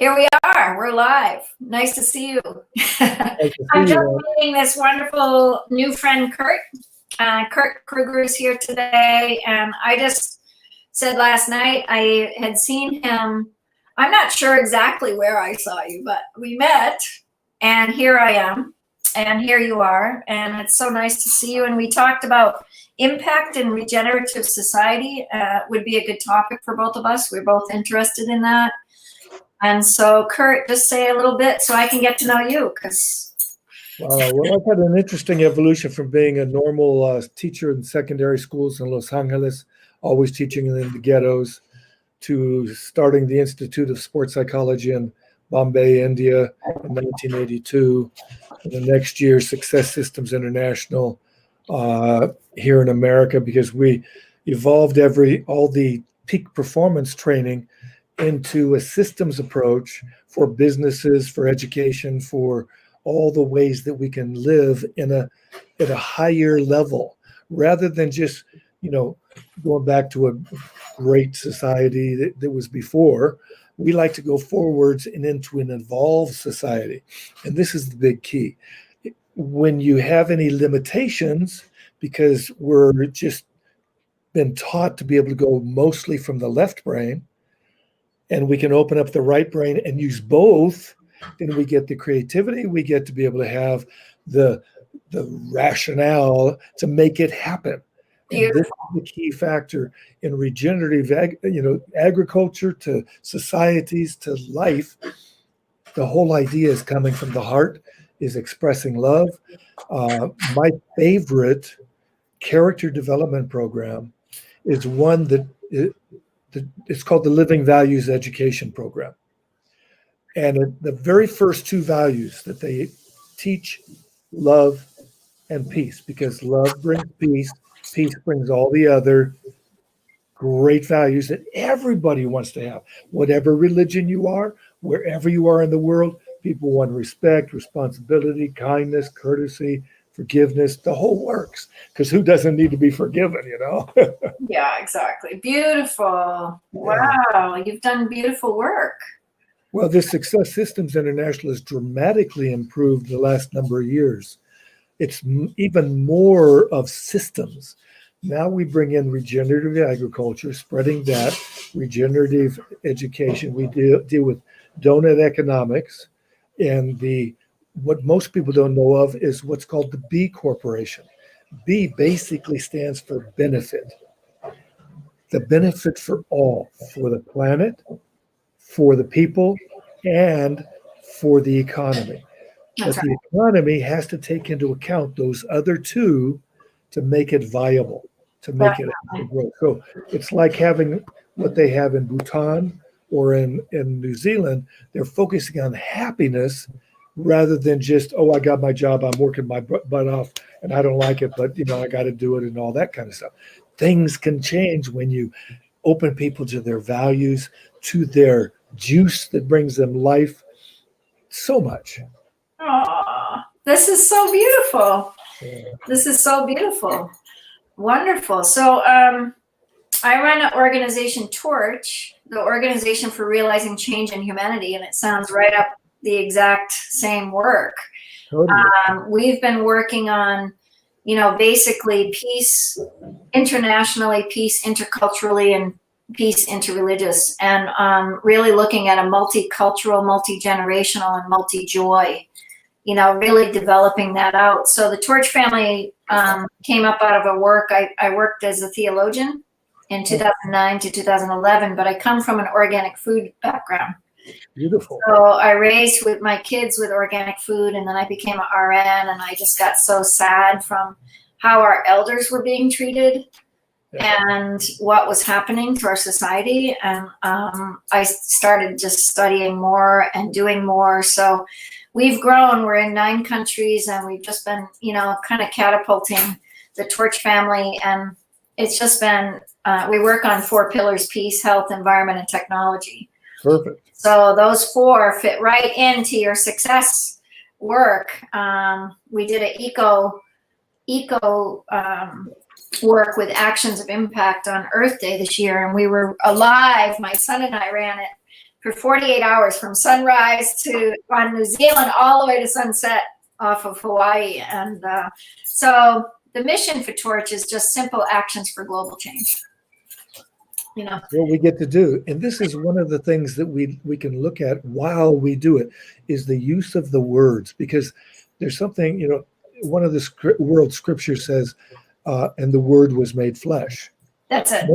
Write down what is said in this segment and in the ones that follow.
Here we are. We're live. Nice to see you. Nice to I'm see just you. meeting this wonderful new friend, Kurt. Kurt Krueger is here today. And I just said last night I had seen him. I'm not sure exactly where I saw you, but we met. And here I am. And here you are. And it's so nice to see you. And we talked about impact in regenerative society would be a good topic for both of us. We're both interested in that. And so, Kurt, just say a little bit so I can get to know you. Well, I've had an interesting evolution from being a normal teacher in secondary schools in Los Angeles, always teaching in the ghettos, to starting the Institute of Sports Psychology in Bombay, India in 1982. And the next year, Success Systems International here in America, because we evolved all the peak performance training into a systems approach for businesses, for education, for all the ways that we can live at a higher level, rather than just, going back to a great society that was before. We like to go forwards and into an evolved society. And this is the big key. When you have any limitations, because we're just been taught to be able to go mostly from the left brain, and we can open up the right brain and use both, then we get the creativity, we get to be able to have the rationale to make it happen. And this is the key factor in regenerative agriculture to societies to life. The whole idea is coming from the heart, is expressing love. My favorite character development program is one that it's called the Living Values Education Program. And the very first two values that they teach, love and peace, because love brings peace, peace brings all the other great values that everybody wants to have. Whatever religion you are, wherever you are in the world, people want respect, responsibility, kindness, courtesy, forgiveness, the whole works. Because who doesn't need to be forgiven, Yeah, exactly. Beautiful. Wow, you've done beautiful work. Well, this Success Systems International has dramatically improved the last number of years. It's even more of systems. Now we bring in regenerative agriculture, spreading that, regenerative education. We deal with donut economics, and what most people don't know of is what's called the B Corporation. B basically stands for benefit. The benefit for all, for the planet, for the people, and for the economy. But the economy has to take into account those other two to make it viable, to make it grow. So it's like having what they have in Bhutan or in New Zealand. They're focusing on happiness rather than just, I got my job, I'm working my butt off, and I don't like it, but I got to do it and all that kind of stuff. Things can change when you open people to their values, to their juice that brings them life. So much. Oh, this is so beautiful. This is so beautiful. Wonderful. So I run an organization, Torch, the Organization for Realizing Change in Humanity, and it sounds right up the exact same work. Totally. We've been working on, basically peace internationally, peace interculturally, and peace interreligious, and really looking at a multicultural, multi-generational, and multi-joy, really developing that out. So the Torch family came up out of a work. I worked as a theologian in 2009 to 2011, but I come from an organic food background. Beautiful. So I raised with my kids with organic food, and then I became an RN, and I just got so sad from how our elders were being treated and what was happening to our society. And I started just studying more and doing more. So we've grown. We're in 9 countries, and we've just been, kind of catapulting the Torch family. And it's just been, we work on 4 pillars: peace, health, environment, and technology. Perfect. So those 4 fit right into your success work. We did an eco work with Actions of Impact on Earth Day this year, and we were alive. My son and I ran it for 48 hours from sunrise to on New Zealand all the way to sunset off of Hawaii. And so the mission for Torch is just simple actions for global change. You know, what we get to do, and this is one of the things that we can look at while we do it, is the use of the words, because there's something, you know, one of the world scriptures says, and the word was made flesh. that's it.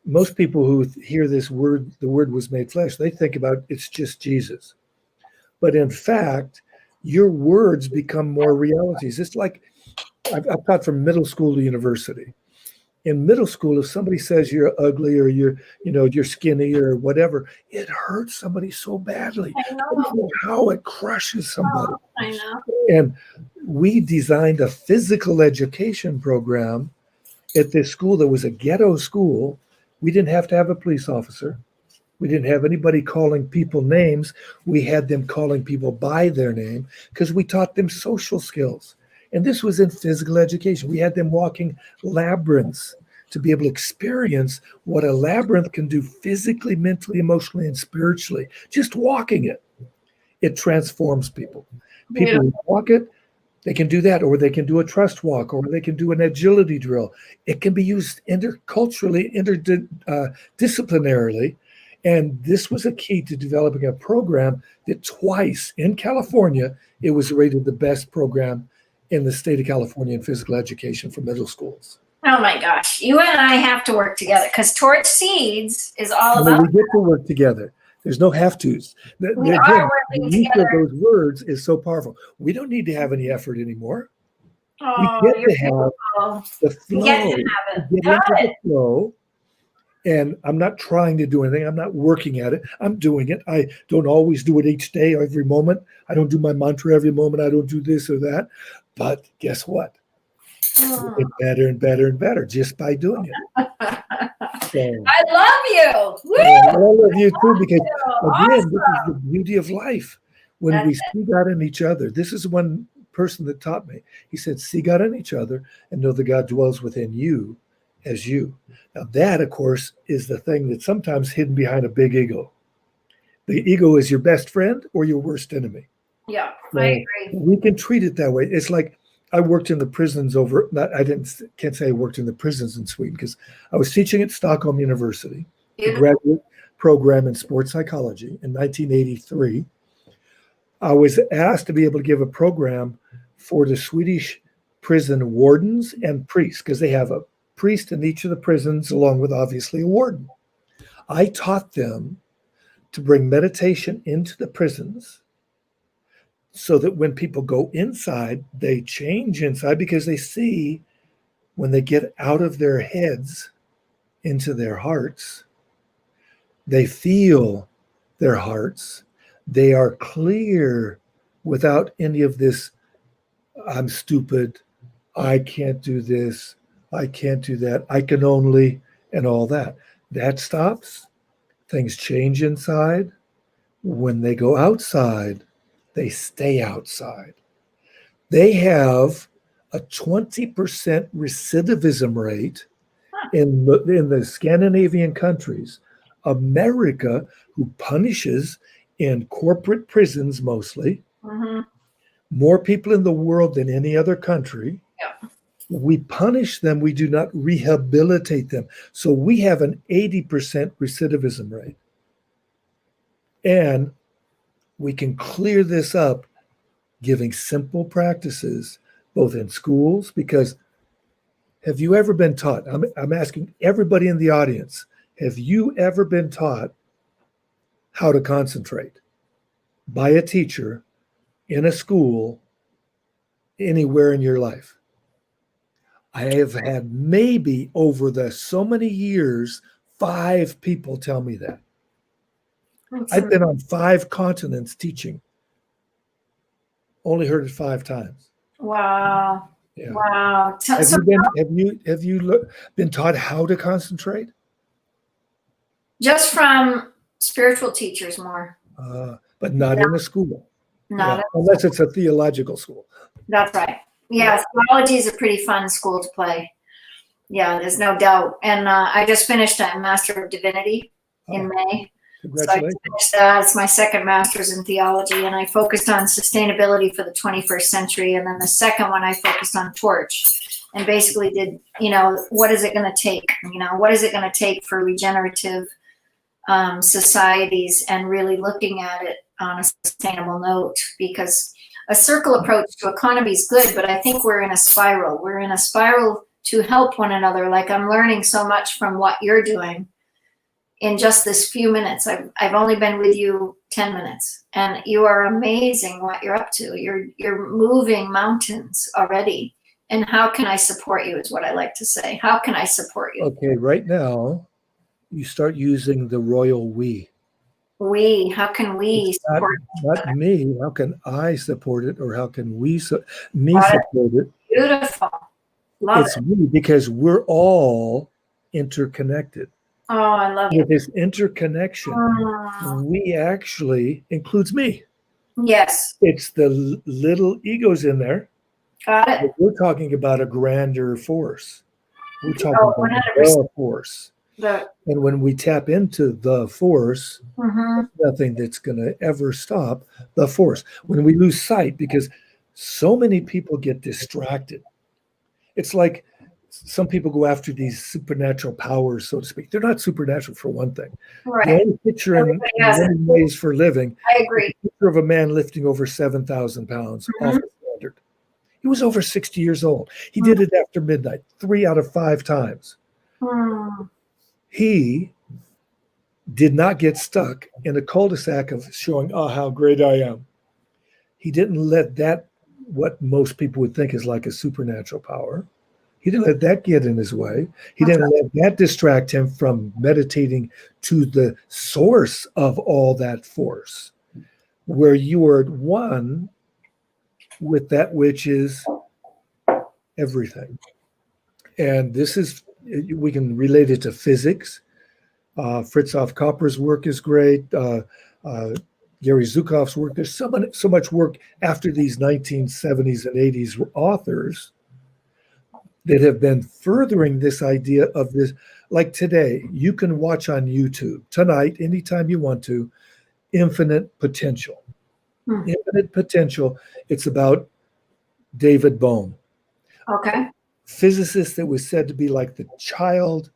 Most people who hear this word, the word was made flesh, they think about it's just Jesus. But in fact, your words become more realities. It's like I've taught from middle school to university. In middle school, if somebody says you're ugly or you're skinny or whatever, it hurts somebody so badly. I know. How it crushes somebody. Oh, I know. And we designed a physical education program at this school that was a ghetto school. We didn't have to have a police officer. We didn't have anybody calling people names. We had them calling people by their name because we taught them social skills. And this was in physical education. We had them walking labyrinths to be able to experience what a labyrinth can do physically, mentally, emotionally, and spiritually. Just walking it, it transforms people. People who walk it, they can do that, or they can do a trust walk, or they can do an agility drill. It can be used interculturally, interdisciplinarily. And this was a key to developing a program that twice in California, it was rated the best program in the state of California in physical education for middle schools. Oh my gosh, you and I have to work together because Torch Seeds is all I mean, about. we get to work together. There's no have-tos. We Again, are the working use of together. those words is so powerful. We don't need to have any effort anymore. Oh, We get you're to have beautiful. the We flow. get to have it. We get Got into it. the flow. And I'm not trying to do anything. I'm not working at it. I'm doing it. I don't always do it each day, every moment. I don't do my mantra every moment. I don't do this or that. But guess what? Mm. It's better and better and better just by doing it. So, I love you. Woo! I love you too, because Awesome. again, this is the beauty of life. When That's we see God in each other, this is one person that taught me. He said, see God in each other and know that God dwells within you as you. Now that, of course, is the thing that's sometimes hidden behind a big ego. The ego is your best friend or your worst enemy. Yeah, So I agree. we can treat it that way. It's like I worked in the prisons can't say I worked in the prisons in Sweden because I was teaching at Stockholm University, a graduate program in sports psychology in 1983. I was asked to be able to give a program for the Swedish prison wardens and priests because they have a priest in each of the prisons along with obviously a warden. I taught them to bring meditation into the prisons so that when people go inside, they change inside because they see when they get out of their heads into their hearts, they feel their hearts. They are clear without any of this, I'm stupid, I can't do this, I can't do that, I can only, and all that. That stops. Things change inside. When they go outside, they stay outside. They have a 20% recidivism rate in the Scandinavian countries. America, who punishes in corporate prisons mostly, more people in the world than any other country. Yeah. We punish them. We do not rehabilitate them. So we have an 80% recidivism rate. And we can clear this up giving simple practices, both in schools, because have you ever been taught? I'm asking everybody in the audience, have you ever been taught how to concentrate by a teacher in a school anywhere in your life? I have had maybe over the so many years, 5 people tell me that. I've been on 5 continents teaching. Only heard it 5 times. Wow. Yeah. Wow. Have you been taught how to concentrate? Just from spiritual teachers more. But not in a school. Not Yeah, unless it's a theological school. That's right. Yeah, theology is a pretty fun school to play. Yeah, there's no doubt. And I just finished a Master of Divinity in May. So I Congratulations. finished that. It's my second master's in theology, and I focused on sustainability for the 21st century. And then the second one, I focused on torch, and basically did, what is it going to take? What is it going to take for regenerative societies, and really looking at it on a sustainable note, because a circle approach to economy is good, but I think we're in a spiral. We're in a spiral to help one another. Like, I'm learning so much from what you're doing in just this few minutes. I've only been with you 10 minutes, and you are amazing what you're up to. You're moving mountains already. And how can I support you is what I like to say. How can I support you? Okay, right now, you start using the royal we. How can we support not me. How can I support it, or how can we support it? Beautiful. Love It's it. me, because we're all interconnected. Oh, I love With it. this interconnection, we actually includes me. Yes. It's the little egos in there. Got it. But we're talking about a grander force. We're talking about 100%. the force. And when we tap into the force, there's nothing that's going to ever stop the force. When we lose sight, because so many people get distracted. It's like some people go after these supernatural powers, so to speak. They're not supernatural, for one thing. Right. The only picture in many ways for living, I agree. a picture of a man lifting over 7,000 pounds off the standard. He was over 60 years old. He did it after midnight, 3 out of 5 times. He did not get stuck in a cul-de-sac of showing, oh, how great I am. He didn't let that, what most people would think is like a supernatural power, he didn't let that get in his way. He didn't let that distract him from meditating to the source of all that force, where you are at one with that which is everything. And this is, we can relate it to physics. Fritjof Capra's work is great. Gary Zukav's work. There's so much work after these 1970s and 80s authors that have been furthering this idea of this. Like today, you can watch on YouTube tonight, anytime you want to, Infinite Potential. Infinite Potential. It's about David Bohm. Okay. Physicist that was said to be like the child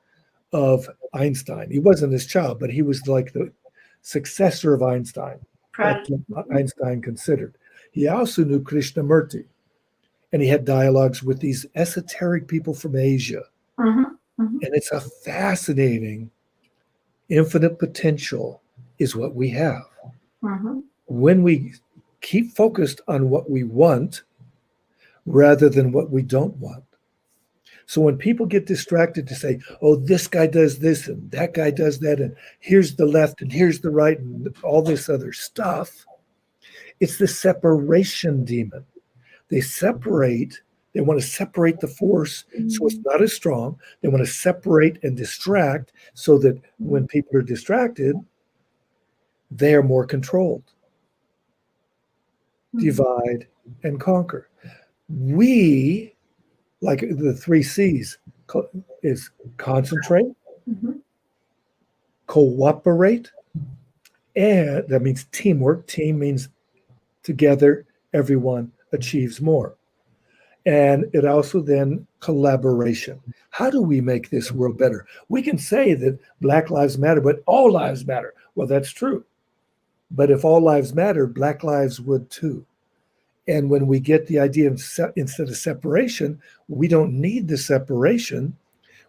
of Einstein. He wasn't his child, but he was like the successor of Einstein. That's what Einstein considered. He also knew Krishnamurti, and he had dialogues with these esoteric people from Asia. And it's a fascinating, infinite potential is what we have. When we keep focused on what we want rather than what we don't want. So when people get distracted to say, oh, this guy does this and that guy does that, and here's the left and here's the right and all this other stuff, it's the separation demon. They want to separate the force so it's not as strong. They want to separate and distract so that when people are distracted, they are more controlled. Divide and conquer. We, like the 3 C's, is concentrate, cooperate, and that means teamwork. Team means together, everyone achieves more. And it also then collaboration. How do we make this world better? We can say that Black lives matter, but all lives matter. Well, that's true. But if all lives matter, Black lives would too. And when we get the idea instead of separation, we don't need the separation.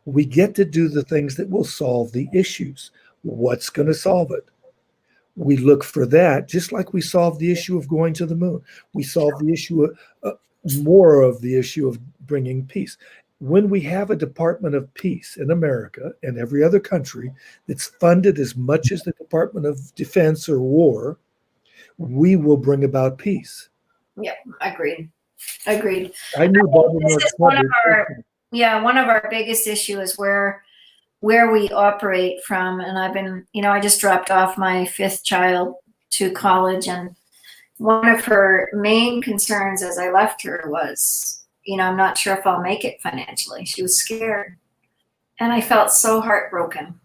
We get to do the things that will solve the issues. What's going to solve it? We look for that, just like we solved the issue of going to the moon. We solved the issue more of the issue of bringing peace. When we have a Department of Peace in America and every other country that's funded as much as the Department of Defense or War, we will bring about peace. Yeah, agreed. I knew Barbara one of our biggest issues is where we operate from. And I've been, I just dropped off my 5th child to college, and one of her main concerns as I left her was, I'm not sure if I'll make it financially. She was scared. And I felt so heartbroken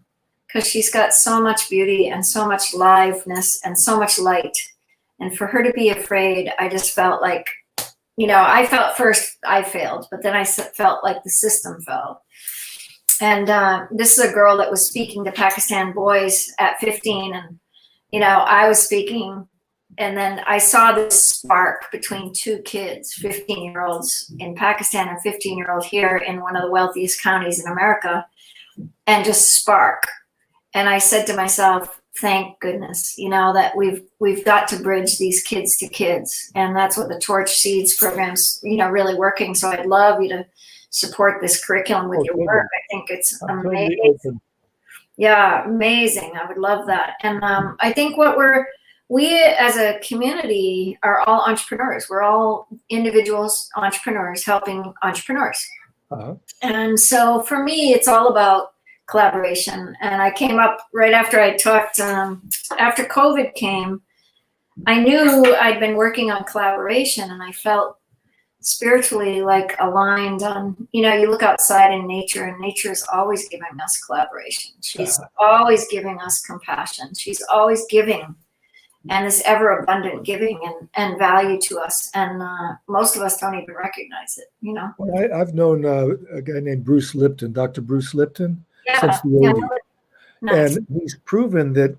because she's got so much beauty and so much liveness and so much light. And for her to be afraid, I just felt like, I felt first I failed, but then I felt like the system fell. And this is a girl that was speaking to Pakistan boys at 15. And, I was speaking. And then I saw this spark between two kids, 15-year-olds in Pakistan and 15-year-old here in one of the wealthiest counties in America, and just spark. And I said to myself, thank goodness, that we've got to bridge these kids to kids. And that's what the Torch Seeds program's, really working. So I'd love you to support this curriculum with your work. I think it's amazing. Yeah, amazing. I would love that. And I think we as a community are all entrepreneurs. We're all individuals, entrepreneurs, helping entrepreneurs. Uh-huh. And so for me, it's all about collaboration. And I came up right after I talked, after COVID came, I knew I'd been working on collaboration, and I felt spiritually like aligned on, you look outside in nature, and nature is always giving us collaboration. She's always giving us compassion. She's always giving, and this ever abundant giving and value to us. And most of us don't even recognize it, Well, I've known a guy named Bruce Lipton, Dr. Bruce Lipton, since the 80s. Nice. And he's proven that,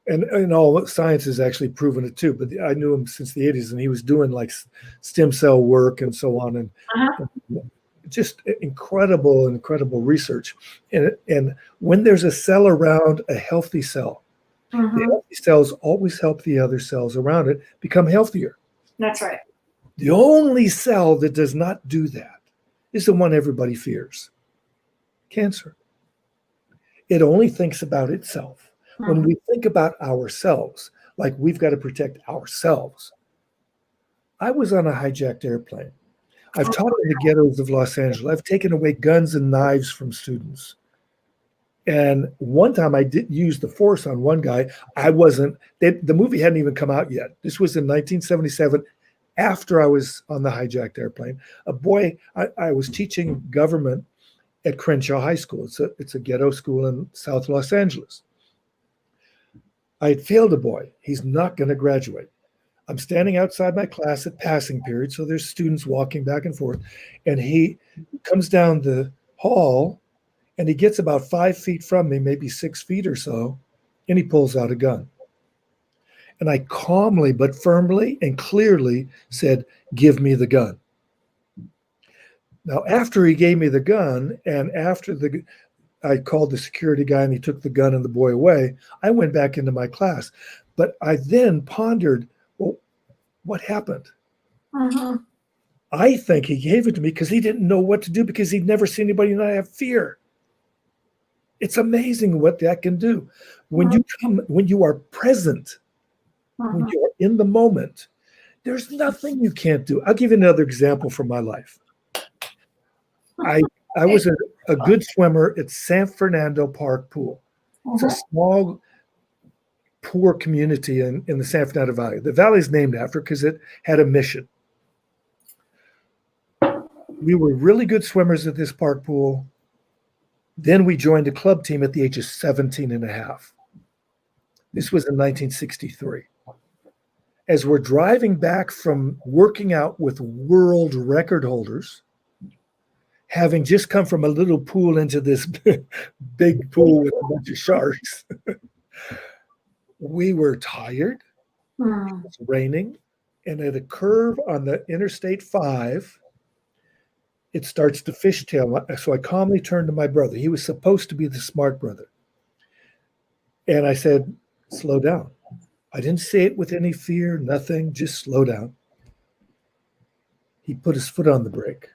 and all science has actually proven it too, but I knew him since the 80s, and he was doing like stem cell work and so on, and just incredible research. And when there's a cell around a healthy cell, the healthy cells always help the other cells around it become healthier. That's right. The only cell that does not do that is the one everybody fears: cancer. It only thinks about itself. When we think about ourselves, like we've got to protect ourselves. I was on a hijacked airplane. I've taught in the ghettos of Los Angeles. I've taken away guns and knives from students. And one time I did use the force on one guy. The movie hadn't even come out yet. This was in 1977, after I was on the hijacked airplane. A boy, I was teaching government at Crenshaw High School. It's a ghetto school in South Los Angeles. I had failed a boy. He's not going to graduate. I'm standing outside my class at passing period, so there's students walking back and forth, and he comes down the hall, and he gets about 5 feet from me, maybe 6 feet or so, and he pulls out a gun. And I calmly but firmly and clearly said, "Give me the gun." Now, after he gave me the gun, and after I called the security guy and he took the gun and the boy away, I went back into my class. But I then pondered, well, what happened? I think he gave it to me because he didn't know what to do, because he'd never seen anybody not have fear. It's amazing what that can do. When you are present, when you're in the moment, there's nothing you can't do. I'll give you another example from my life. I was a good swimmer at San Fernando Park Pool. It's a small, poor community in the San Fernando Valley. The valley is named after because it had a mission. We were really good swimmers at this park pool. Then we joined a club team at the age of 17 and a half. This was in 1963. As we're driving back from working out with world record holders, having just come from a little pool into this big pool with a bunch of sharks, we were tired. It was raining. And at a curve on the Interstate 5, it starts to fishtail. So I calmly turned to my brother. He was supposed to be the smart brother. And I said, "Slow down." I didn't say it with any fear, nothing, just slow down. He put his foot on the brake.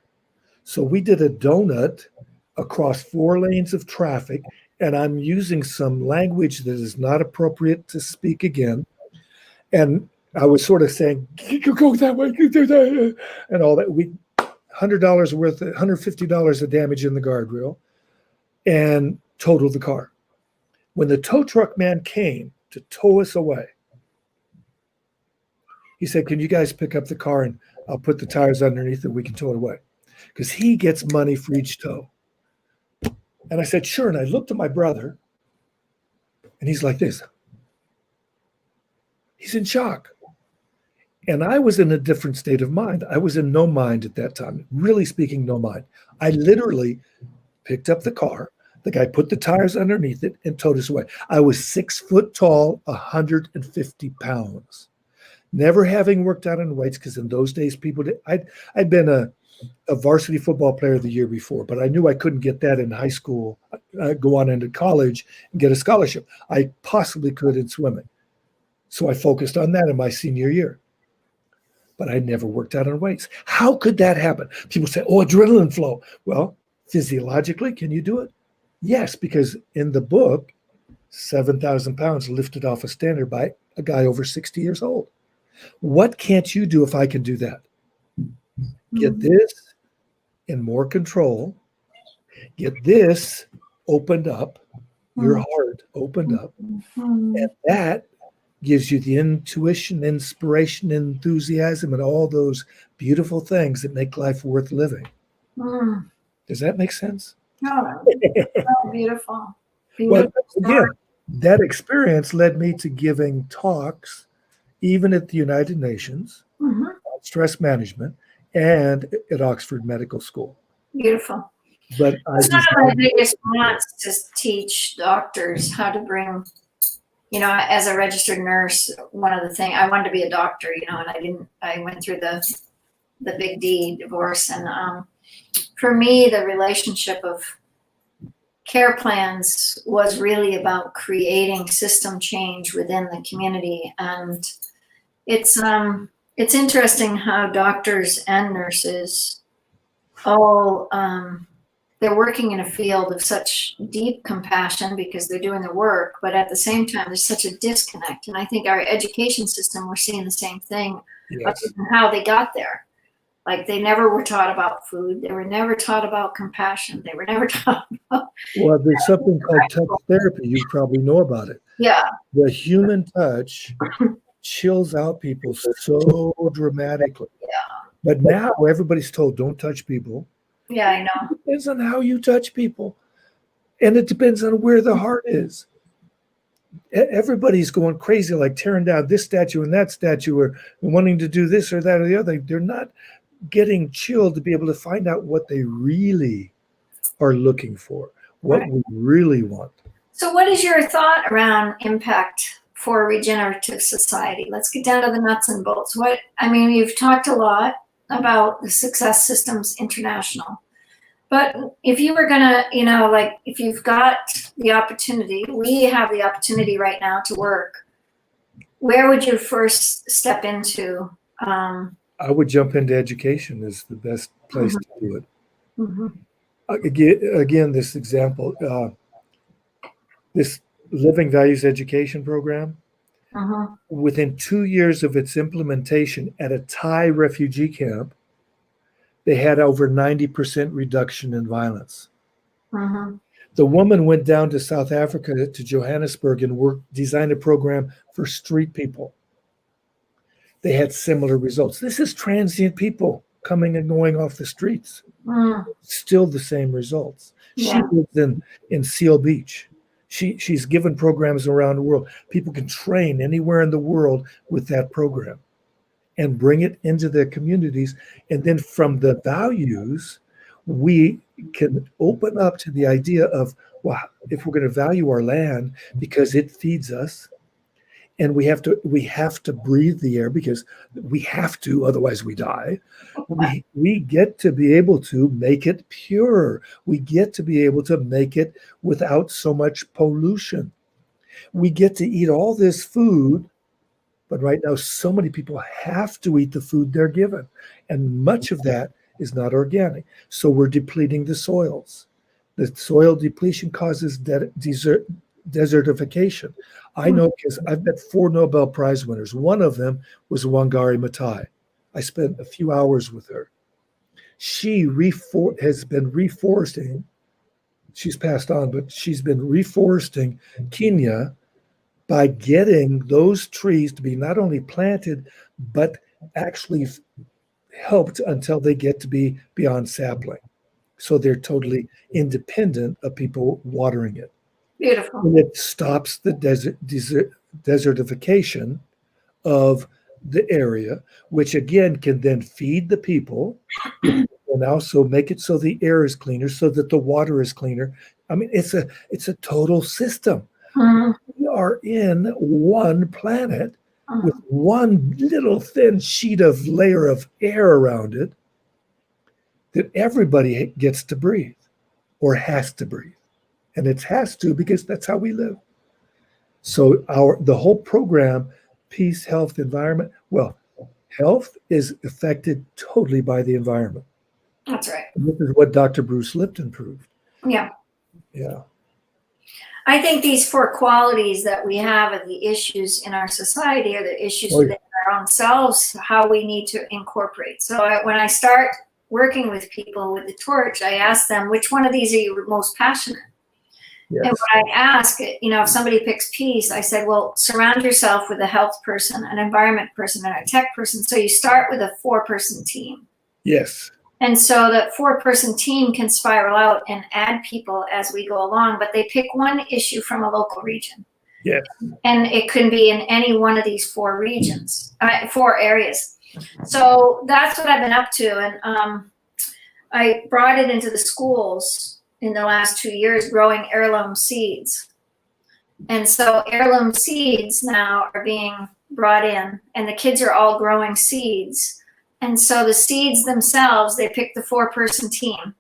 So we did a donut across 4 lanes of traffic, and I'm using some language that is not appropriate to speak again. And I was sort of saying, "Go that way, you do that," and all that. We $100 worth, $150 of damage in the guardrail, and totaled the car. When the tow truck man came to tow us away, he said, "Can you guys pick up the car and I'll put the tires underneath and we can tow it away?" Because he gets money for each tow. And I said, "Sure." And I looked at my brother And he's like this. He's in shock. And I was in a different state of mind. I was in no mind at that time, really speaking, no mind. I literally picked up the car. The guy put the tires underneath it and towed us away. I was 6 foot tall, 150 pounds. Never having worked out in weights, because in those days, people did. I'd been a varsity football player the year before, but I knew I couldn't get that in high school, go on into college and get a scholarship. I possibly could in swimming. So I focused on that in my senior year. But I never worked out on weights. How could that happen? People say, oh, adrenaline flow. Well, physiologically, can you do it? Yes, because in the book, 7,000 pounds lifted off a standard by a guy over 60 years old. What can't you do if I can do that? Get this in more control. Get this opened up, your heart opened up. And that gives you the intuition, inspiration, enthusiasm, and all those beautiful things that make life worth living. Does that make sense? Oh, beautiful. Well, again, that experience led me to giving talks, even at the United Nations, on stress management, and at Oxford Medical School. Beautiful. But it's one of my biggest wants to teach doctors how to bring, as a registered nurse, one of the things I wanted to be a doctor, and I went through the big D divorce. And for me, the relationship of care plans was really about creating system change within the community. And it's interesting how doctors and nurses all, they're working in a field of such deep compassion because they're doing the work, but at the same time, there's such a disconnect. And I think our education system, we're seeing the same thing, Yes. How they got there. Like they never were taught about food. They were never taught about compassion. They were never taught about. Well, there's something called touch therapy. You probably know about it. Yeah. The human touch chills out people so dramatically. Yeah. But now everybody's told, don't touch people. Yeah, I know. It depends on how you touch people. And it depends on where the heart is. Everybody's going crazy, like tearing down this statue and that statue, or wanting to do this or that or the other. They're not getting chilled to be able to find out what they really are looking for, what we really want. So what is your thought around impact for Regenerative Society? Let's get down to the nuts and bolts. You've talked a lot about the Success Systems International, but if you were gonna, if you've got the opportunity, we have the opportunity right now to work, where would you first step into? I would jump into education is the best place to do it. Again, this example, this Living Values Education program, within 2 years of its implementation at a Thai refugee camp, they had over 90% reduction in violence. The woman went down to South Africa, to Johannesburg, and designed a program for street people. They had similar results. This is transient people coming and going off the streets. Still the same results. Yeah. She lives in Seal Beach. She's given programs around the world. People can train anywhere in the world with that program and bring it into their communities. And then from the values, we can open up to the idea of, well, if we're going to value our land because it feeds us, and we have to breathe the air because we have to, otherwise we die. We get to be able to make it pure. We get to be able to make it without so much pollution. We get to eat all this food, but right now so many people have to eat the food they're given, and much of that is not organic. So we're depleting the soils. The soil depletion causes desertification. I know because I've met 4 Nobel Prize winners. One of them was Wangari Maathai. I spent a few hours with her. She has been reforesting. She's passed on, but she's been reforesting Kenya by getting those trees to be not only planted, but actually helped until they get to be beyond sapling. So they're totally independent of people watering it. Beautiful. And it stops the desertification of the area, which again can then feed the people and also make it so the air is cleaner, so that the water is cleaner. I mean, it's a total system. Mhm. We are in one planet with Mhm. one little thin sheet of layer of air around it that everybody gets to breathe or has to breathe. And it has to because that's how we live. So the whole program, peace, health, environment, well, health is affected totally by the environment. That's right. And this is what Dr. Bruce Lipton proved. Yeah. Yeah. I think these 4 qualities that we have of the issues in our society are the issues Oh, yeah. within our own selves, how we need to incorporate. So when I start working with people with the torch, I ask them, which one of these are you most passionate? Yes. And when I ask, if somebody picks peace, I said, well, surround yourself with a health person, an environment person, and a tech person. So you start with a 4-person team. Yes. And so that 4-person team can spiral out and add people as we go along, but they pick one issue from a local region. Yes. And it can be in any one of these 4 regions, 4 areas. So that's what I've been up to. And I brought it into the schools in the last 2 years, growing heirloom seeds. And so heirloom seeds now are being brought in, and the kids are all growing seeds. And so the seeds themselves, they pick the 4-person team,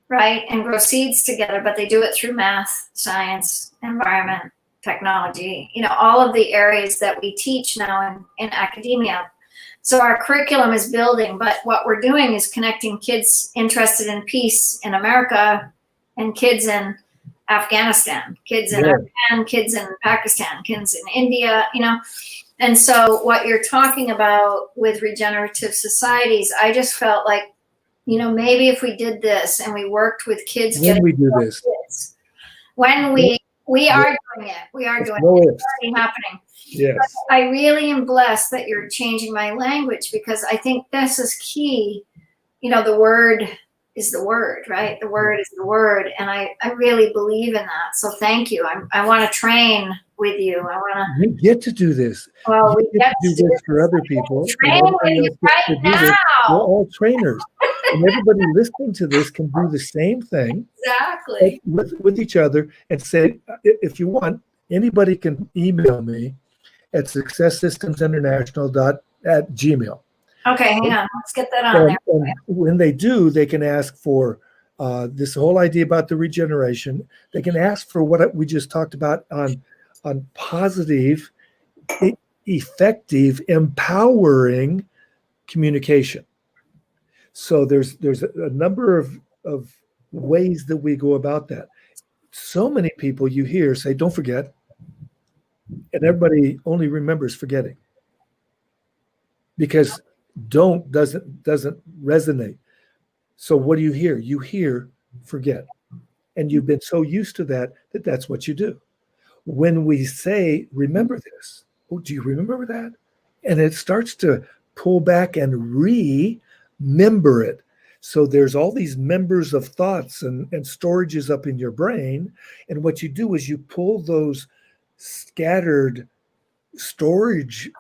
right? And grow seeds together, but they do it through math, science, environment, technology, all of the areas that we teach now in academia. So our curriculum is building, but what we're doing is connecting kids interested in peace in America and kids in Afghanistan, kids in Iran, kids in Pakistan, kids in India, And so what you're talking about with regenerative societies, I just felt like, maybe if we did this and we worked with kids, when we do this, kids, when we are doing it, it's already happening. Yes. But I really am blessed that you're changing my language, because I think this is key. The word is the word, right? The word is the word. And I really believe in that. So thank you. I want to train with you. You get to do this. Well, you get to do this for other people. Train with you right now. We're all trainers. And everybody listening to this can do the same thing. Exactly. With each other, and say, if you want, anybody can email me at successsystemsinternational@gmail. Okay, hang on. Let's get that on there. And when they do, they can ask for this whole idea about the regeneration. They can ask for what we just talked about on positive, effective, empowering communication. So there's a number of ways that we go about that. So many people you hear say, don't forget, and everybody only remembers forgetting, because don't doesn't resonate. So what do you hear? You hear forget. And you've been so used to that's what you do. When we say, remember this, oh, do you remember that? And it starts to pull back and remember it. So there's all these members of thoughts and storages up in your brain. And what you do is you pull those scattered storage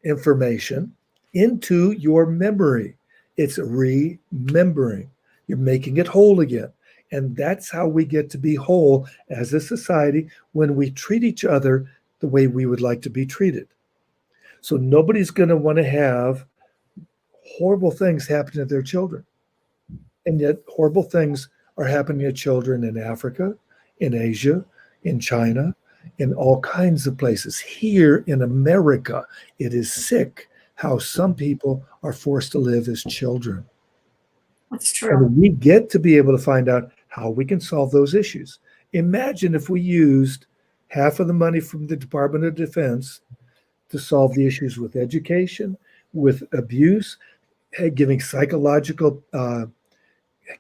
information into your memory. It's remembering. You're making it whole again. And that's how we get to be whole as a society, when we treat each other the way we would like to be treated. So nobody's going to want to have horrible things happen to their children. And yet horrible things are happening to children in Africa, in Asia, in China, in all kinds of places. Here in America, it is sick how some people are forced to live as children. That's true. And we get to be able to find out how we can solve those issues. Imagine if we used half of the money from the Department of Defense to solve the issues with education, with abuse, giving psychological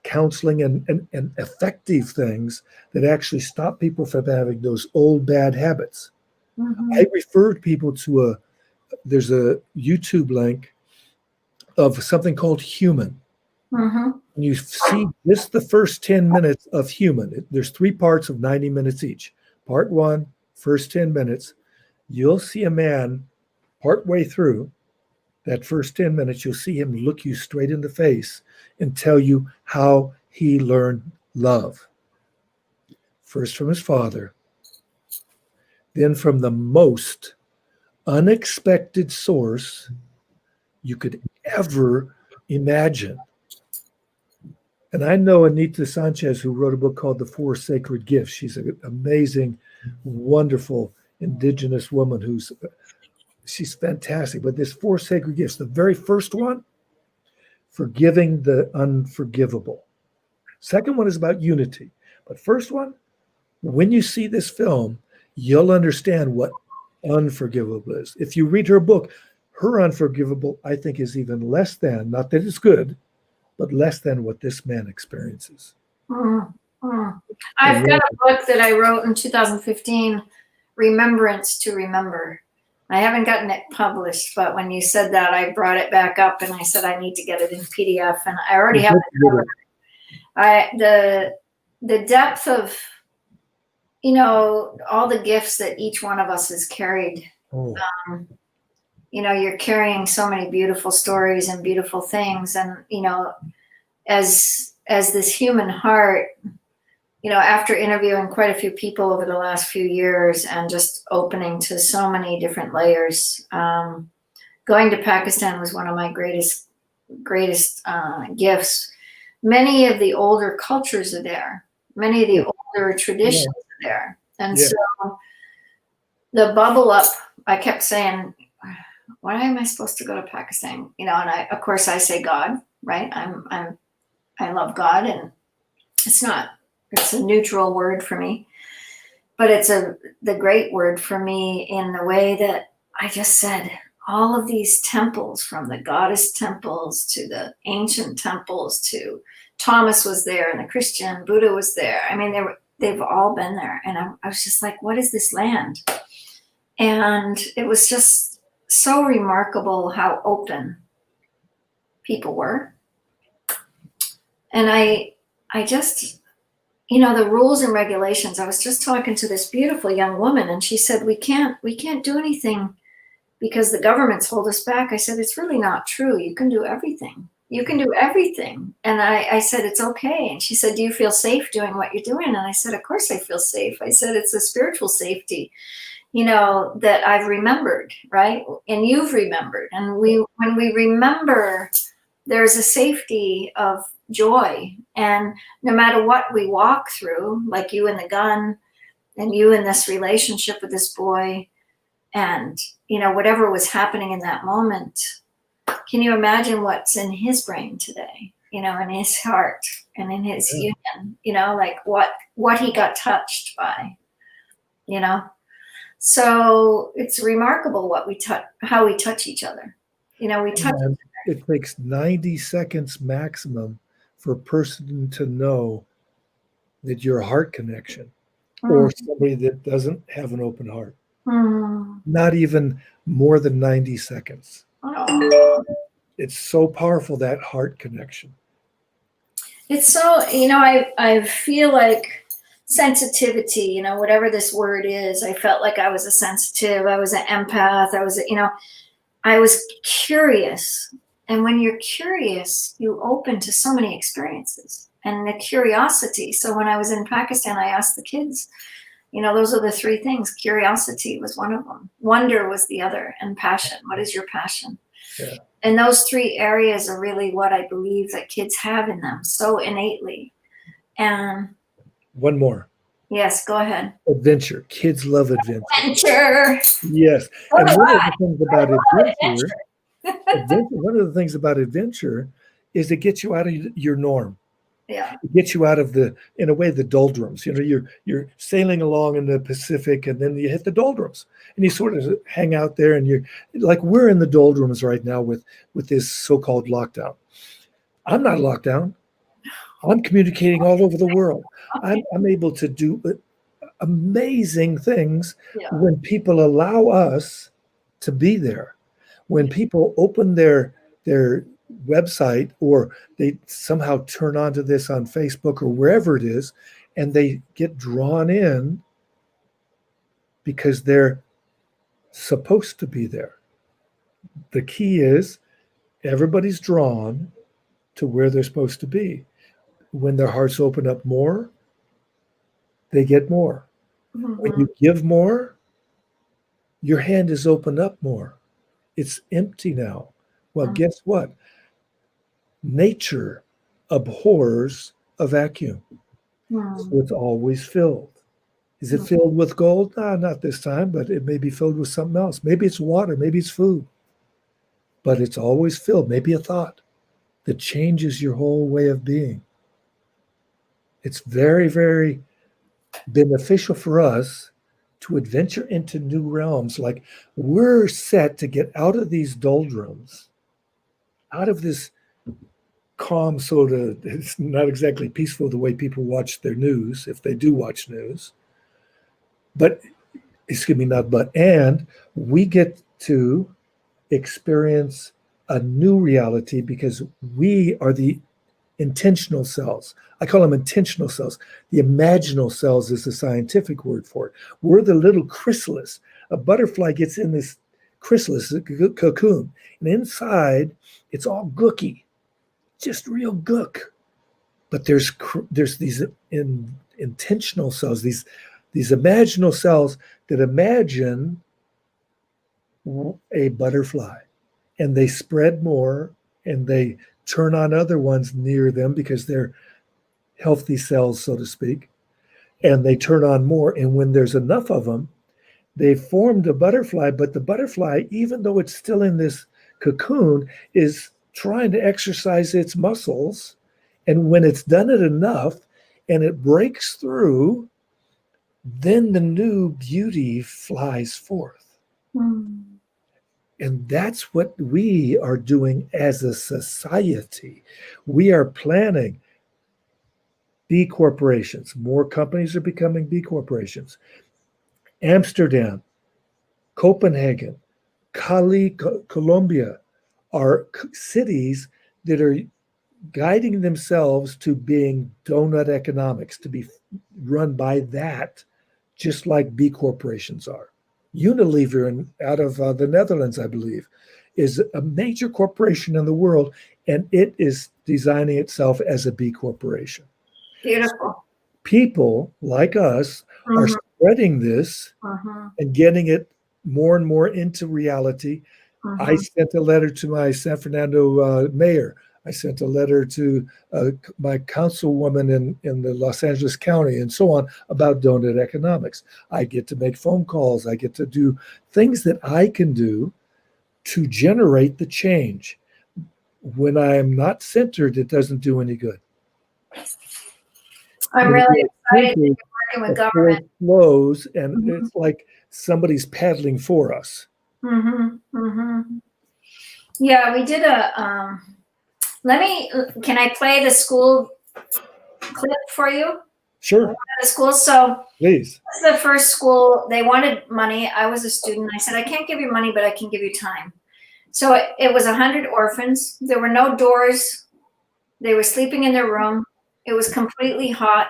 counseling and effective things that actually stop people from having those old bad habits. Mm-hmm. I referred people to there's a YouTube link of something called Human. Mm-hmm. You see just the first 10 minutes of Human. There's 3 parts of 90 minutes each. Part one, first 10 minutes, you'll see a man partway through that first 10 minutes, you'll see him look you straight in the face and tell you how he learned love. First from his father, then from the most unexpected source you could ever imagine. And I know Anita Sanchez, who wrote a book called The Four Sacred Gifts. She's an amazing, wonderful indigenous woman she's fantastic. But this Four Sacred Gifts, the very first one, forgiving the unforgivable. Second one is about unity. But first one, when you see this film, you'll understand what unforgivable is. If you read her book, her unforgivable, I think, is even less than, not that it's good, but less than what this man experiences. I've got a book that I wrote in 2015, Remembrance to Remember. I haven't gotten it published, but when you said that, I brought it back up and I said I need to get it in PDF, and I already have it. The depth of, all the gifts that each one of us has carried. You're carrying so many beautiful stories and beautiful things, and as this human heart, after interviewing quite a few people over the last few years and just opening to so many different layers, going to Pakistan was one of my greatest gifts. Many of the older cultures are there. Many of the older traditions are there. And so the bubble up, I kept saying, why am I supposed to go to Pakistan? And of course I say God, right? I love God, and it's a neutral word for me, but it's the great word for me in the way that I just said, all of these temples, from the goddess temples to the ancient temples to Thomas was there and the Christian, Buddha was there. I mean, they've all been there. And I was just like, what is this land? And it was just so remarkable how open people were. And I just, the rules and regulations, I was just talking to this beautiful young woman, and she said, we can't do anything because the government's hold us back. I said, it's really not true. You can do everything. You can do everything. And I said, it's okay. And she said, do you feel safe doing what you're doing? And I said, of course I feel safe. I said, it's a spiritual safety, that I've remembered, right? And you've remembered. And when we remember, there's a safety of joy. And no matter what we walk through, like you and the gun, and you in this relationship with this boy, and, whatever was happening in that moment, can you imagine what's in his brain today, in his heart and in his union, like what he got touched by, So it's remarkable how we touch each other. We touch. It takes 90 seconds maximum for a person to know that you're a heart connection or somebody that doesn't have an open heart. Not even more than 90 seconds. It's so powerful, that heart connection. It's so, I feel like sensitivity, whatever this word is, I felt like I was a sensitive, I was an empath, I was curious. And when you're curious, you open to so many experiences and the curiosity. So when I was in Pakistan, I asked the kids, those are the three things. Curiosity was one of them. Wonder was the other. And passion. What is your passion? Yeah. And those three areas are really what I believe that kids have in them so innately. And one more. Yes, go ahead. Adventure. Kids love adventure. Adventure. Yes. And one of the things about adventure, one of the things about adventure is it gets you out of your norm. Yeah. It gets you out of in a way, the doldrums. You're sailing along in the Pacific, and then you hit the doldrums, and you sort of hang out there, and you're like, we're in the doldrums right now with this so-called lockdown. I'm not locked down. I'm communicating all over the world. I'm able to do amazing things when people allow us to be there. When people open their website, or they somehow turn onto this on Facebook or wherever it is, and they get drawn in because they're supposed to be there. The key is everybody's drawn to where they're supposed to be. When their hearts open up more, they get more. When you give more, your hand is opened up more. It's empty now. Well, guess what? Nature abhors a vacuum. So it's always filled. Is it filled with gold? No, not this time, but it may be filled with something else. Maybe it's water, maybe it's food. But it's always filled. Maybe a thought that changes your whole way of being. It's very, very beneficial for us to adventure into new realms. Like we're set to get out of these doldrums, out of this calm sort of, it's not exactly peaceful the way people watch their news, if they do watch news. But, excuse me, not but, and we get to experience a new reality because we are the intentional cells. I call them intentional cells. The imaginal cells is the scientific word for it. We're the little chrysalis. A butterfly gets in this chrysalis, a cocoon, and inside it's all gooky, just real gook. But there's these intentional cells, these imaginal cells that imagine a butterfly, and they spread more and they turn on other ones near them because they're healthy cells, so to speak, and they turn on more. And when there's enough of them, they formed a butterfly, but the butterfly, even though it's still in this cocoon, is trying to exercise its muscles. And when it's done it enough and it breaks through, then the new beauty flies forth. And that's what we are doing as a society. We are planning B corporations. More companies are becoming B corporations. Amsterdam, Copenhagen, Cali, Colombia are cities that are guiding themselves to being donut economics, to be run by that, just like B corporations are. Unilever out of the Netherlands, I believe, is a major corporation in the world, and it is designing itself as a B corporation. Beautiful. People like us are spreading this and getting it more and more into reality. I sent a letter to my San Fernando mayor. I sent a letter to my councilwoman in the Los Angeles County and so on about donut economics. I get to make phone calls. I get to do things that I can do to generate the change. When I am not centered, it doesn't do any good. I'm really excited that you're working with government. Flows, and it's like somebody's paddling for us. Yeah, we did a, can I play the school clip for you? Sure. The school. So please. This is the first school. They wanted money. I was a student. I said, I can't give you money, but I can give you time. So it was 100 orphans. There were no doors. They were sleeping in their room. It was completely hot.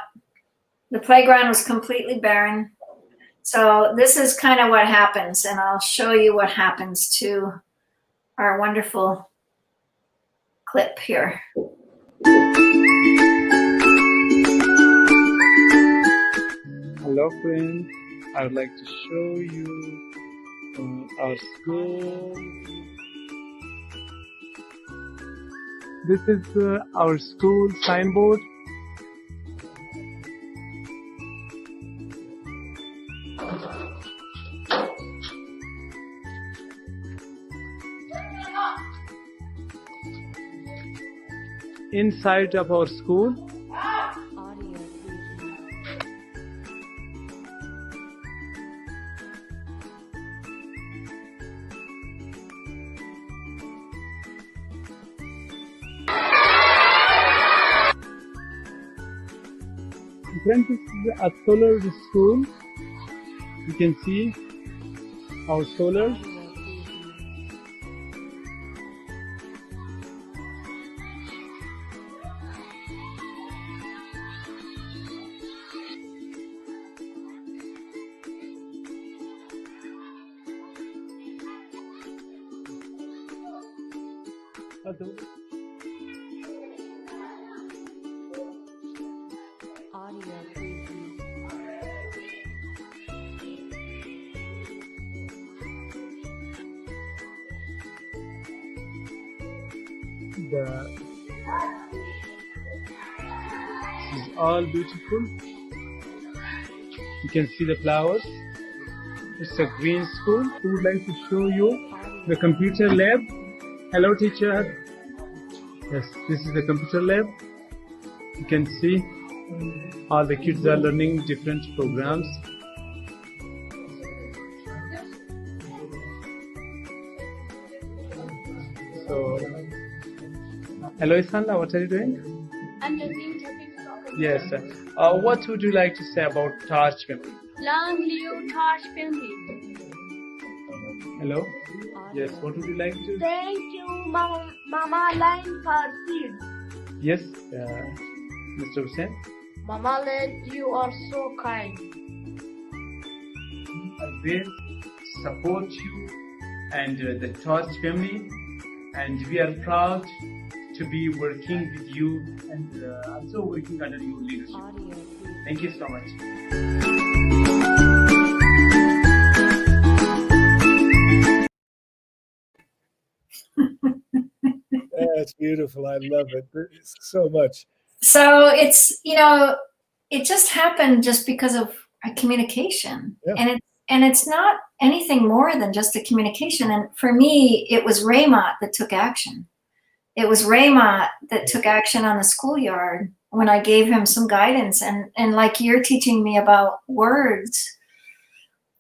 The playground was completely barren. So this is kind of what happens, and I'll show you what happens to our wonderful clip here. Hello friends, I would like to show you our school. This is our school signboard. Inside of our school, friends, this is a solar school. You can see our solar. Hello. Audio preview. This is all beautiful. You can see the flowers. It's a green school. We would like to show you the computer lab. Hello, teacher. Yes, this is the computer lab. You can see all the kids are learning different programs. So, hello, Isanda, what are you doing? I'm learning technical. Yes. What would you like to say about Taj family? Long live Taj family. Hello? Yes, what would you like to? Thank you, Mama Line for seeds. Yes, Mr. Hussain? Mama Line, you are so kind. I will support you and the Taj family, and we are proud to be working with you and also working under your leadership. Audio preview. Thank you so much. That's beautiful. I love it so much. So it's, it just happened just because of a communication. Yeah. And it's not anything more than just a communication. And for me, it was Raymond that took action. It was Raymond that took action on the schoolyard when I gave him some guidance. And like you're teaching me about words,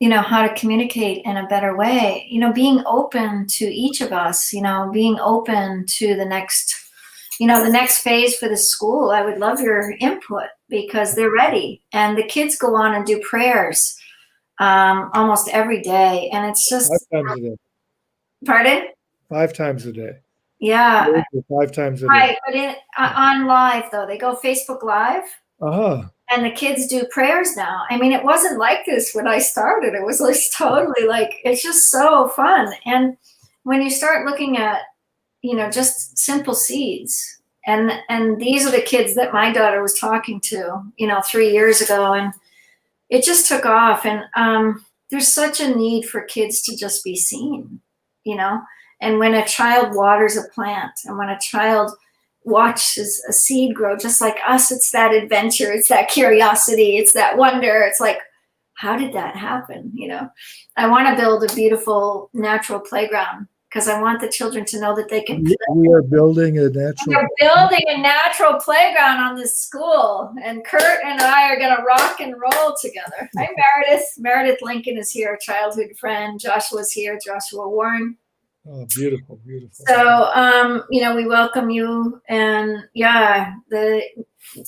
how to communicate in a better way, being open to each of us, being open to the next phase for the school. I would love your input because they're ready. And the kids go on and do prayers almost every day. And it's just 5 times a day. Pardon? 5 times a day. Yeah. 5 times a day. Right. But on live though, they go Facebook Live. Uh-huh. And the kids do prayers now. I mean, it wasn't like this when I started. It was like totally it's just so fun. And when you start looking at, just simple seeds, and these are the kids that my daughter was talking to, 3 years ago, and it just took off. And there's such a need for kids to just be seen, and when a child waters a plant, and when a child watches a seed grow, just like us, it's that adventure, it's that curiosity, it's that wonder. It's like, how did that happen? I want to build a beautiful natural playground because I want the children to know that they can play. We are building a natural. We're building a natural playground on this school, and Kurt and I are going to rock and roll together. Hi, Meredith. Meredith Lincoln is here, a childhood friend. Joshua's here, Joshua Warren. Oh, beautiful, beautiful. So, we welcome you, and yeah,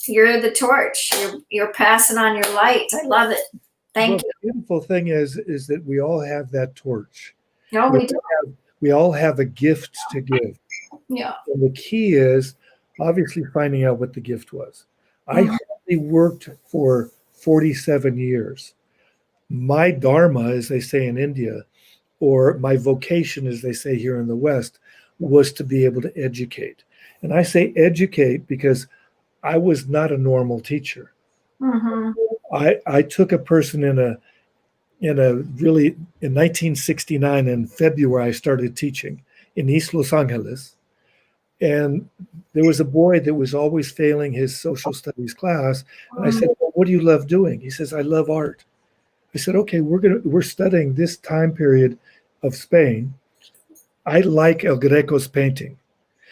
you're the torch. You're passing on your light. I love it. Thank you. The beautiful thing is that we all have that torch. No, we do. We all have a gift to give. Yeah. And the key is obviously finding out what the gift was. I hardly worked for 47 years. My dharma, as they say in India, or my vocation, as they say here in the West, was to be able to educate. And I say educate because I was not a normal teacher. Mm-hmm. I took a person in 1969 in February, I started teaching in East Los Angeles. And there was a boy that was always failing his social studies class. And I said, well, what do you love doing? He says, I love art. I said, okay, we're studying this time period of Spain. I like El Greco's painting.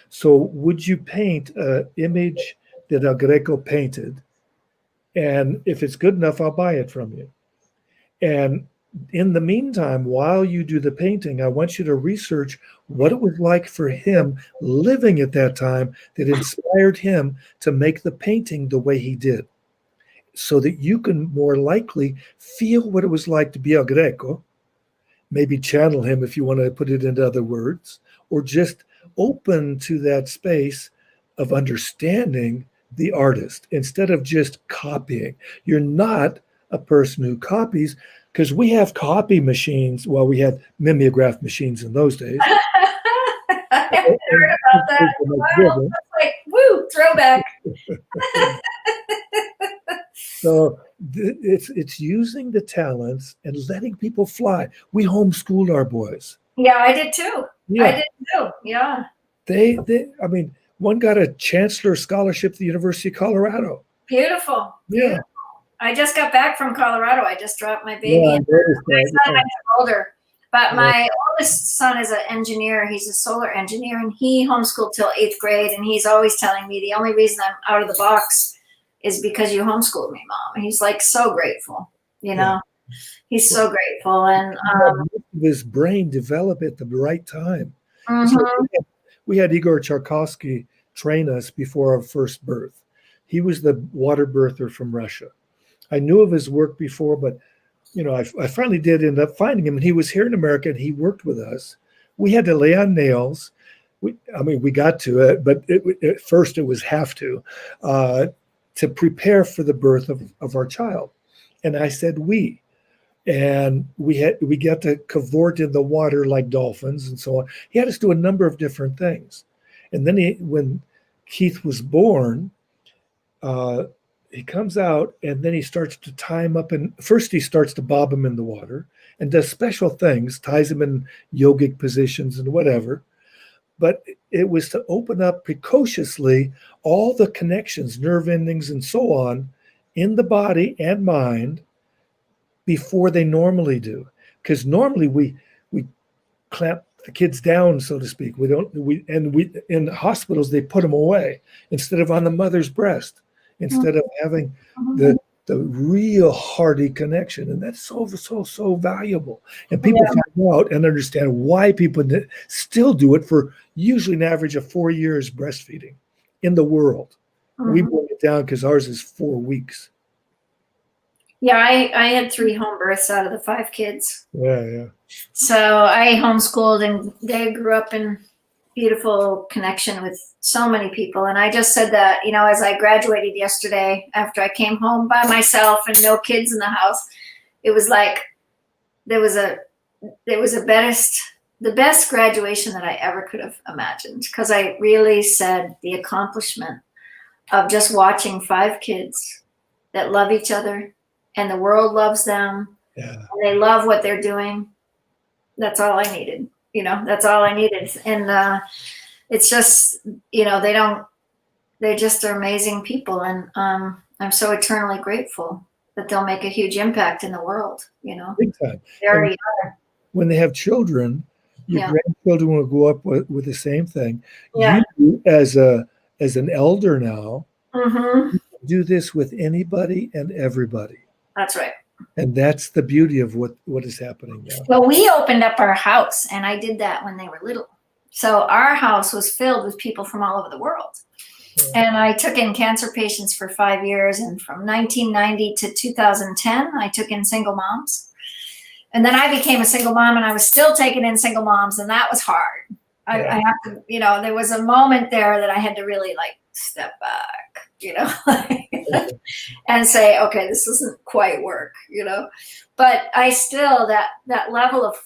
So would you paint an image that El Greco painted? And if it's good enough, I'll buy it from you. And in the meantime, while you do the painting, I want you to research what it was like for him living at that time that inspired him to make the painting the way he did, so that you can more likely feel what it was like to be El Greco, maybe channel him if you want to put it into other words, or just open to that space of understanding the artist instead of just copying. You're not a person who copies, because we have copy machines. Well, we had mimeograph machines in those days. I heard about that. Is the next Wow, building. that's like, woo, throwback. So it's using the talents and letting people fly. We homeschooled our boys. Yeah, I did too. I Yeah, did too. Yeah. they I mean, one got a chancellor scholarship at the University of Colorado. Beautiful. Yeah, Beautiful. I just got back from Colorado. I just dropped my baby. yeah, I And noticed my that. son, I'm older. But Yeah. my oldest son is an engineer. He's a solar engineer, and he homeschooled till 8th grade. And he's always telling me the only reason I'm out of the box is because you homeschooled me, Mom. And he's like so grateful, you know. He's so grateful. And His brain develop at the right time. mhm. So we had Igor Charkovsky train us before our first birth. He was the water birther from Russia. I knew of his work before, but I finally did end up finding him, and he was here in America, and he worked with us. We had to lay on nails. We got to it, but at first it was have to prepare for the birth of our child. And I said we. And we got to cavort in the water like dolphins and so on. He had us do a number of different things. And then when Keith was born, he comes out and then he starts to tie him up. And first he starts to bob him in the water and does special things, ties him in yogic positions and whatever. But it was to open up precociously all the connections, nerve endings and so on in the body and mind before they normally do. Because normally we clamp the kids down, so to speak. We in hospitals they put them away instead of on the mother's breast, instead of having the real hearty connection. And that's so valuable. And people find out and understand why people still do it for usually an average of 4 years breastfeeding in the world. We bring it down because ours is 4 weeks. Yeah, I had 3 home births out of the 5 kids. Yeah. So I homeschooled, and they grew up in beautiful connection with so many people. And I just said that, as I graduated yesterday, after I came home by myself and no kids in the house, it was like the best graduation that I ever could have imagined, because I really said the accomplishment of just watching 5 kids that love each other, and the world loves them, and they love what they're doing. That's all I needed. That's all I needed. And it's just, they just are amazing people. And I'm so eternally grateful that they'll make a huge impact in the world, Big time. They already are. When they have children, your grandchildren will go up with the same thing. Yeah. You, as an elder now, Mm-hmm. do this with anybody and everybody. That's right. And that's the beauty of what is happening now. Well, we opened up our house, and I did that when they were little. So our house was filled with people from all over the world. And I took in cancer patients for 5 years. And from 1990 to 2010, I took in single moms. And then I became a single mom, and I was still taking in single moms, and that was hard. I have to, there was a moment there that I had to really step back, and say, okay, this doesn't quite work, but I still, that level of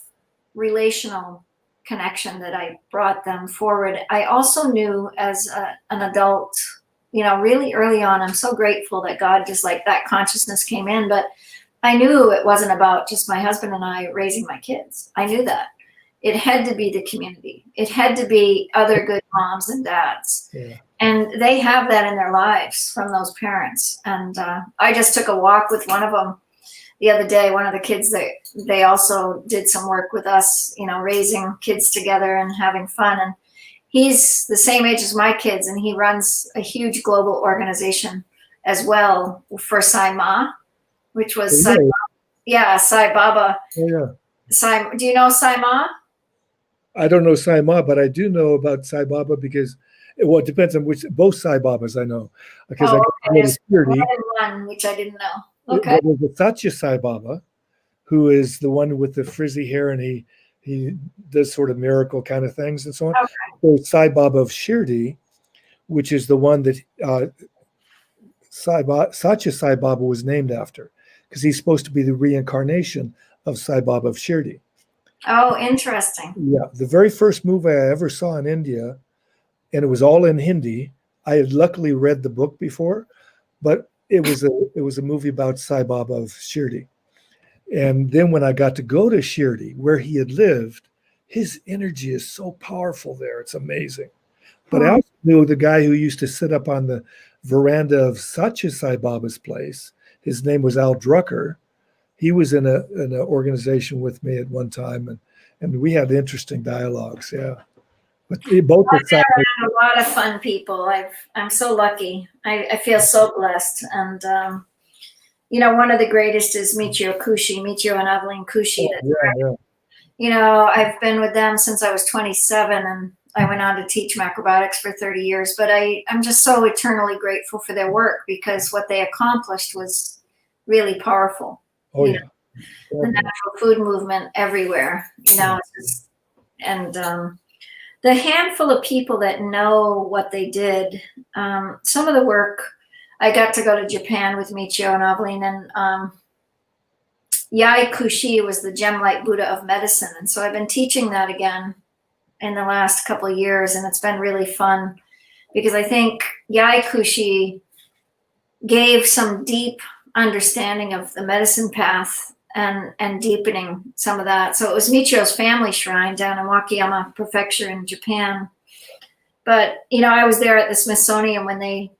relational connection that I brought them forward. I also knew as an adult, really early on, I'm so grateful that God just that consciousness came in, but I knew it wasn't about just my husband and I raising my kids. I knew that. It had to be the community. It had to be other good moms and dads. Yeah. And they have that in their lives from those parents. And I just took a walk with one of them the other day, one of the kids that they also did some work with us, raising kids together and having fun. And he's the same age as my kids, and he runs a huge global organization as well for Sai Ma, which was Sai Baba. Oh, yeah. Do you know Sai Ma? I don't know Sai Ma, but I do know about Sai Baba because it depends on both Sai Babas I know. Because there's one which I didn't know. Okay. There's a Satya Sai Baba, who is the one with the frizzy hair, and he does sort of miracle kind of things and so on. Okay. There's Sai Baba of Shirdi, which is the one that Satya Sai Baba was named after, because he's supposed to be the reincarnation of Sai Baba of Shirdi. Oh, interesting. Yeah. The very first movie I ever saw in India and it was all in Hindi. I had luckily read the book before, but it was a movie about Sai Baba of Shirdi. And then when I got to go to Shirdi, where he had lived, his energy is so powerful there. It's amazing. But I also knew the guy who used to sit up on the veranda of Satya Sai Baba's place. His name was Al Drucker. He was in an organization with me at one time, and we had interesting dialogues. Yeah, but both I've the been sides. around a lot of fun people. I'm so lucky. I feel so blessed. And one of the greatest is Michio and Evelyn Kushi. I've been with them since I was 27, and I went on to teach macrobiotics for 30 years. But I'm just so eternally grateful for their work, because what they accomplished was really powerful. Oh yeah. The natural food movement everywhere, and the handful of people that know what they did. Some of the work, I got to go to Japan with Michio and Evelyn, and Yai Kushi was the gem-light Buddha of medicine. And so I've been teaching that again in the last couple of years, and it's been really fun, because I think Yai Kushi gave some deep understanding of the medicine path and deepening some of that. So it was Michio's family shrine down in Wakayama Prefecture in Japan. But, I was there at the Smithsonian when they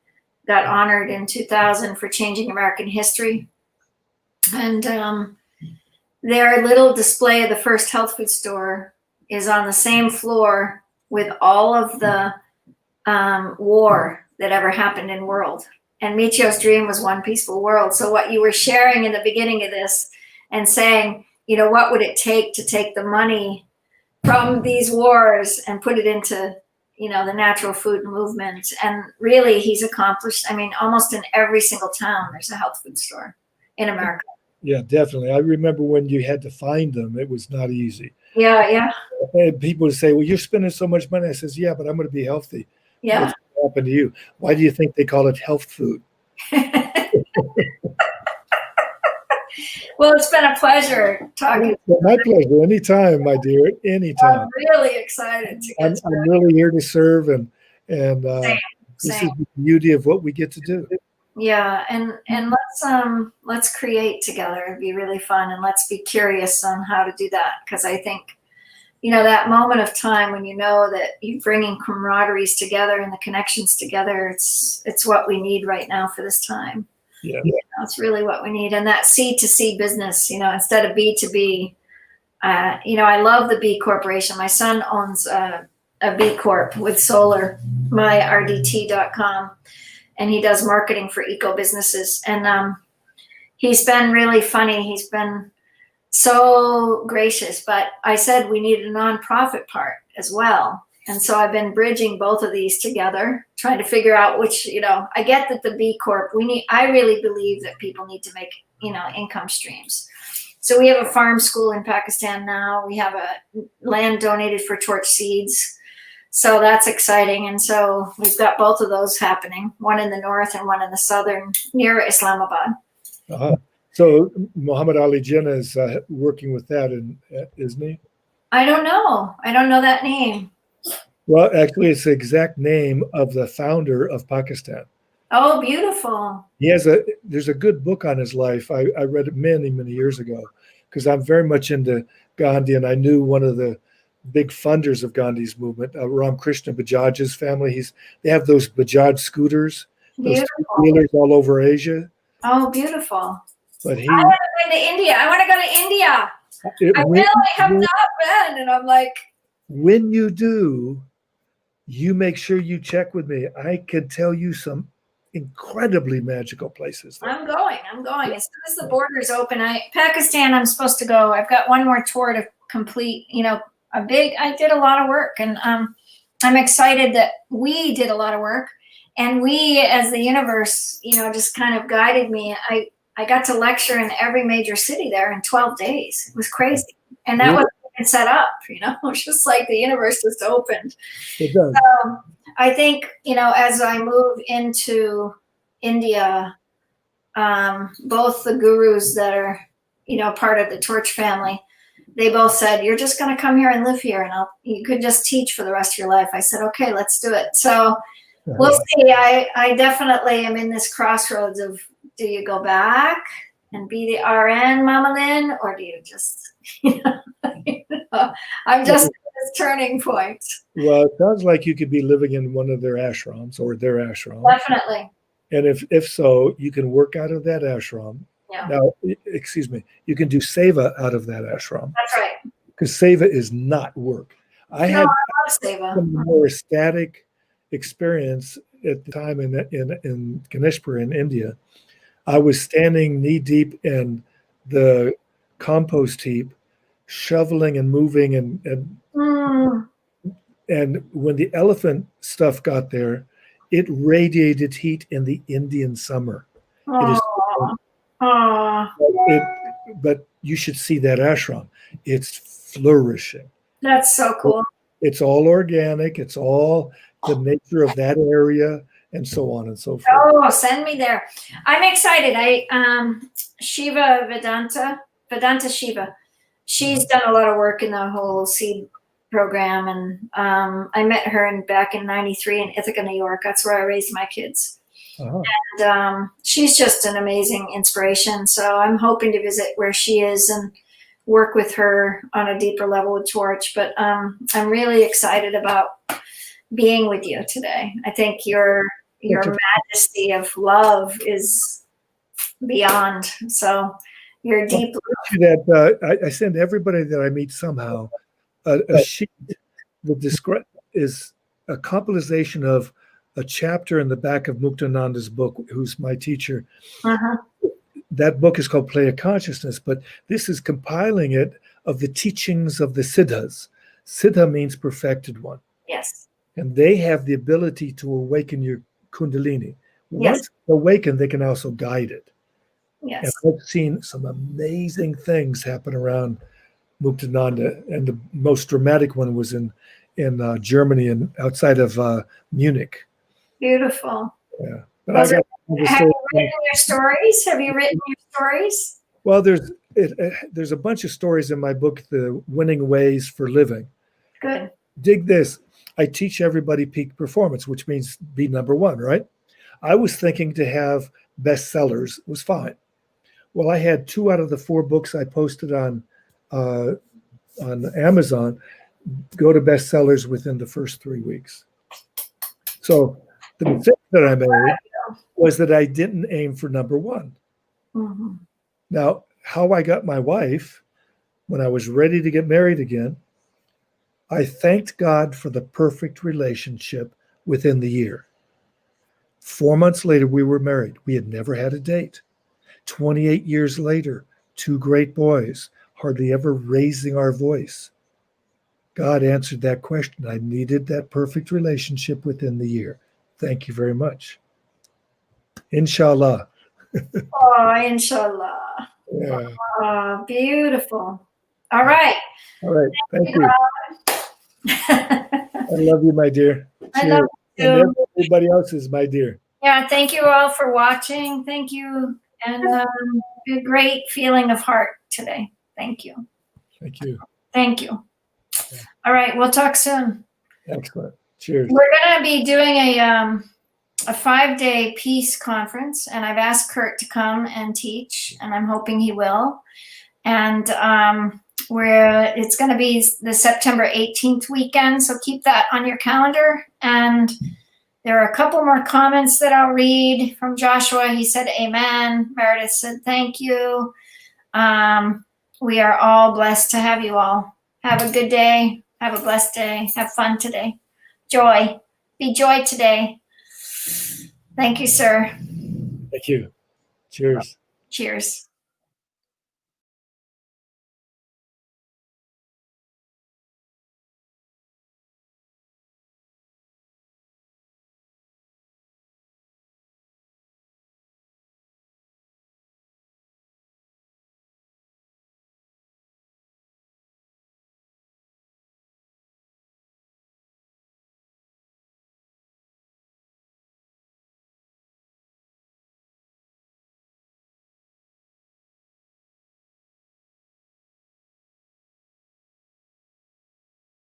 got honored in 2000 for changing American history. And their little display of the first health food store is on the same floor with all of the war that ever happened in world. And Michio's dream was one peaceful world. So what you were sharing in the beginning of this and saying, what would it take to take the money from these wars and put it into, the natural food movement? And really, he's accomplished, almost in every single town, there's a health food store in America. Yeah, definitely. I remember when you had to find them, it was not easy. Yeah. And people would say, well, you're spending so much money. I says, yeah, but I'm going to be healthy. Yeah. What's going to happen to you? Why do you think they call it health food? Well, it's been a pleasure talking. My pleasure. Anytime, my dear. Anytime. I'm really excited to get I'm really here to serve, and Same. this is the beauty of what we get to do. Yeah, and let's create together. It'd be really fun, and let's be curious on how to do that, because I think that moment of time when that you're bringing camaraderies together and the connections together, it's what we need right now for this time. Yeah. That's really what we need. And that C to C business, instead of B to B, I love the B Corporation. My son owns a B Corp with solar, myrdt.com, and he does marketing for eco businesses. And he's been really funny. He's been so gracious, but I said we needed a nonprofit part as well. And so I've been bridging both of these together, trying to figure out which, I get that the B Corp, I really believe that people need to make, income streams. So we have a farm school in Pakistan now. We have a land donated for torch seeds. So that's exciting. And so we've got both of those happening, one in the north and one in the southern near Islamabad. Uh-huh. So Muhammad Ali Jinnah is working with that, isn't he? I don't know. I don't know that name. Well, actually, it's the exact name of the founder of Pakistan. Oh, beautiful. There's a good book on his life. I read it many, many years ago, because I'm very much into Gandhi, and I knew one of the big funders of Gandhi's movement, Ram Krishna Bajaj's family. They have those Bajaj scooters, those dealers all over Asia. Oh, beautiful. But I haven't been to India. I want to go to India. I really have not been, and I'm like, when you do, you make sure you check with me. I can tell you some incredibly magical places there. I'm going. As soon as the borders open, Pakistan, I'm supposed to go. I've got one more tour to complete, I did a lot of work, and I'm excited that we did a lot of work, and we as the universe, just kind of guided me. I got to lecture in every major city there in 12 days. It was crazy. And that was set up, just like the universe just opened. It does. I think, as I move into India, both the gurus that are, part of the Torch family, they both said, "You're just going to come here and live here, and you could just teach for the rest of your life." I said, "Okay, let's do it." So we'll see. I definitely am in this crossroads of, do you go back and be the RN, Mama Lynn, or do you just, I'm just at this turning point. Well, it sounds like you could be living in one of their ashrams or their ashram. Definitely. And if so, you can work out of that ashram. Yeah. Now, excuse me, you can do seva out of that ashram. That's right. Because seva is not work. I had love Seva. a more ecstatic experience at the time in Ganeshpur in India. I was standing knee deep in the compost heap, shoveling and moving, and when the elephant stuff got there, it radiated heat in the Indian summer. It is, but you should see that ashram. It's flourishing. That's so cool. It's all organic. It's all the nature of that area, and so on and so forth. Oh, send me there. I'm excited. Shiva Vedanta Shiva. She's done a lot of work in the whole seed program, and I met her back in '93 in Ithaca, New York. That's where I raised my kids. Uh-huh. And she's just an amazing inspiration. So I'm hoping to visit where she is and work with her on a deeper level with George. But I'm really excited about being with you today. I think your majesty of love is beyond. So you're deep. That I send everybody that I meet somehow a sheet that is a compilation of a chapter in the back of Muktananda's book, who's my teacher. Uh-huh. That book is called Play of Consciousness, but this is compiling it of the teachings of the Siddhas. Siddha means perfected one. Yes. And they have the ability to awaken your Kundalini. Yes. Once awakened, they can also guide it. Yes. And I've seen some amazing things happen around Muktananda, and the most dramatic one was in Germany and outside of Munich. Beautiful. Yeah. But Have you written your stories? Have you written your stories? Well, there's a bunch of stories in my book, The Winning Ways for Living. Good. Dig this. I teach everybody peak performance, which means be number one, right? I was thinking to have bestsellers was fine. Well, I had 2 out of the 4 books I posted on Amazon go to bestsellers within the first 3 weeks. So the mistake that I made was that I didn't aim for number one. Mm-hmm. Now, how I got my wife when I was ready to get married again, I thanked God for the perfect relationship within the year. 4 months later, we were married. We had never had a date. 28 years later, 2 great boys, hardly ever raising our voice. God answered that question. I needed that perfect relationship within the year. Thank you very much. Inshallah. Oh, inshallah. Yeah. Oh, beautiful. All right. All right. Thank you. I love you, my dear. I love you. And everybody else is my dear. Yeah, thank you all for watching. Thank you. And a great feeling of heart today. Thank you. Thank you. Thank you. All right, we'll talk soon. Excellent. Cheers. We're going to be doing a 5-day peace conference, and I've asked Kurt to come and teach, and I'm hoping he will. And it's going to be the September 18th weekend, so keep that on your calendar. And there are a couple more comments that I'll read from Joshua. He said, amen. Meredith said, thank you. We are all blessed to have you all. Have a good day. Have a blessed day. Have fun today. Joy. Be joy today. Thank you, sir. Thank you. Cheers. Cheers.